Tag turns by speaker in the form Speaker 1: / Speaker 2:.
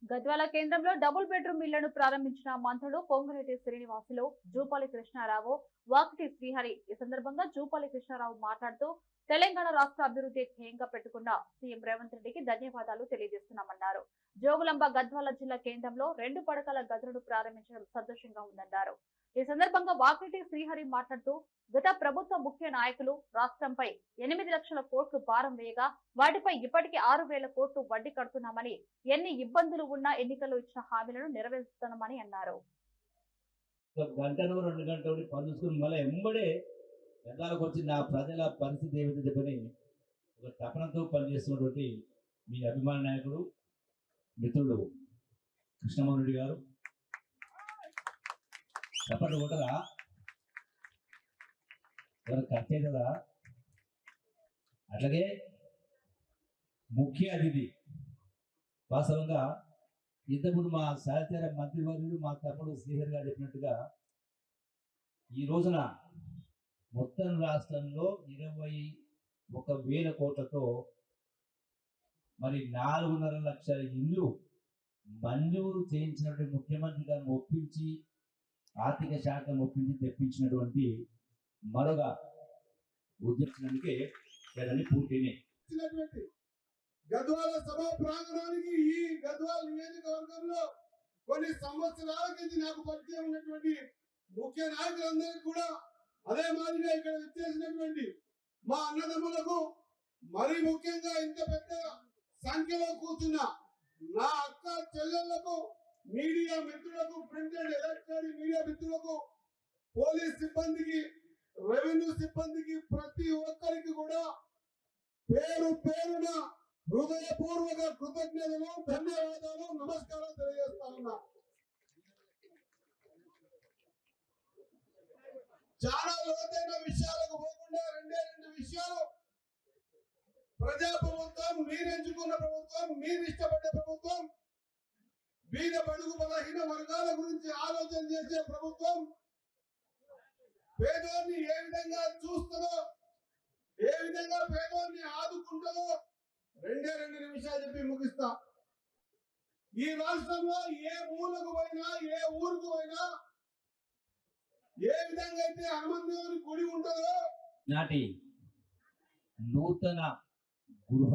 Speaker 1: గద్వాల కేంద్రంలో double bedroom ఇళ్లను ప్రారంభించిన మంత్రులు పొంగులేటి శ్రీనివాసులు, జూపల్లి కృష్ణారావు, వాకటి శ్రీహరి. ఈ సందర్భంగా జూపల్లి కృష్ణారావు మాట్లాడుతూ తెలంగాణ రాష్ట్ర అభివృద్ధి ధ్యేయంగా పెట్టుకున్న సీఎం రేవంత్ రెడ్డికి ధన్యవాదాలు తెలియజేస్తున్నామన్నారు. జోగులాంబ గద్వాల జిల్లా కేంద్రంలో 2 పడకల గదులను ప్రారంభించడం సంతోషంగా ఉందన్నారు. ఈ సందర్భంగా వాకటి శ్రీహరి మాట్లాడుతూ గత ప్రభుత్వ ముఖ్య నాయకులు రాష్ట్రంపై 8 లక్షల కోట్లు భారం వేయగా వాటిపై ఇప్పటికీ 6,000 కోట్లు వడ్డీ కడుతున్నామని, ఎన్ని ఇబ్బందులు ఉన్నా ఎన్నికల్లో ఇచ్చిన హామీలను నెరవేరుస్తున్నామని అన్నారు.
Speaker 2: గంటను 2 గంటలు పనుసుకుని మళ్ళీ ఎంబడే ఎండాలకు వచ్చి నా ప్రజల పరిస్థితి ఏమిటో చెప్పని ఒక తపనతో పనిచేస్తున్నటువంటి మీ అభిమాన నాయకుడు మిత్రుడు కృష్ణమోహన్ రెడ్డి గారు. తప్పటి కొట్టరా కట్టే కదా. అట్లాగే ముఖ్య అతిథి వాస్తవంగా ఇంతకుముందు మా సహచర మంత్రివర్యులు మా తమ్ముడు శ్రీహరి గారు చెప్పినట్టుగా ఈ రోజున మొత్తం రాష్ట్రంలో 21,000 కోట్లతో మరి 4.5 లక్షల ఇల్లు మంజూరు చేయించినటువంటి ముఖ్యమంత్రి గారిని ఒప్పించి ఆర్థిక శాఖను ఒప్పించి తెప్పించినటువంటి మరొక ఉద్యమానికి పూర్తిని
Speaker 3: గద్వాల సభ ప్రాంగణానికి ఈ గద్వాల నియోజకవర్గంలో కొన్ని సంవత్సరాల కింద నాకు పరిచయం ఉన్నటువంటి ముఖ్య నాయకులందరికీ కూడా అదే మాదిరిగా ఇక్కడ వచ్చేసినటువంటి మా అన్నదమ్ములకు మరీ ముఖ్యంగా ఇంత పెద్ద సంఖ్యలో కూర్చున్న నా అక్క చెల్లెళ్లకు, మీడియా మిత్రులకు, ప్రింట్ అండ్ ఎలక్ట్రానిక్ మీడియా మిత్రులకు, పోలీస్ సిబ్బందికి, రెవెన్యూ సిబ్బందికి, ప్రతి ఒక్కరికి కూడా పేరు పేరున హృదయపూర్వక కృతజ్ఞతలు, ధన్యవాదాలు, నమస్కారాలు తెలియజేస్తా ఉన్నా. చాలా లోతైన విషయాలకు పోకుండా 2 విషయాలు. ప్రజా ప్రభుత్వం, మీరు ఎంచుకున్న ప్రభుత్వం, మీరు ఇష్టపడ్డ ప్రభుత్వం, బీద బడుగు బలహీన వర్గాల గురించి ఆలోచన చేసే ప్రభుత్వం, పేదోన్ని ఏ విధంగా చూస్తుందో, ఏ విధంగా పేదోన్ని ఆదుకుంటుందో 2 నిమిషాలు చెప్పి ముగిస్తా. ఈ రాష్ట్రంలో ఏ మూలకు పోయినా, ఏ ఊరుకు పోయినా, ఏ విధంగా అయితే హనుమంతుని గుడి ఉంటుందో
Speaker 2: నాటి నూతన గృహ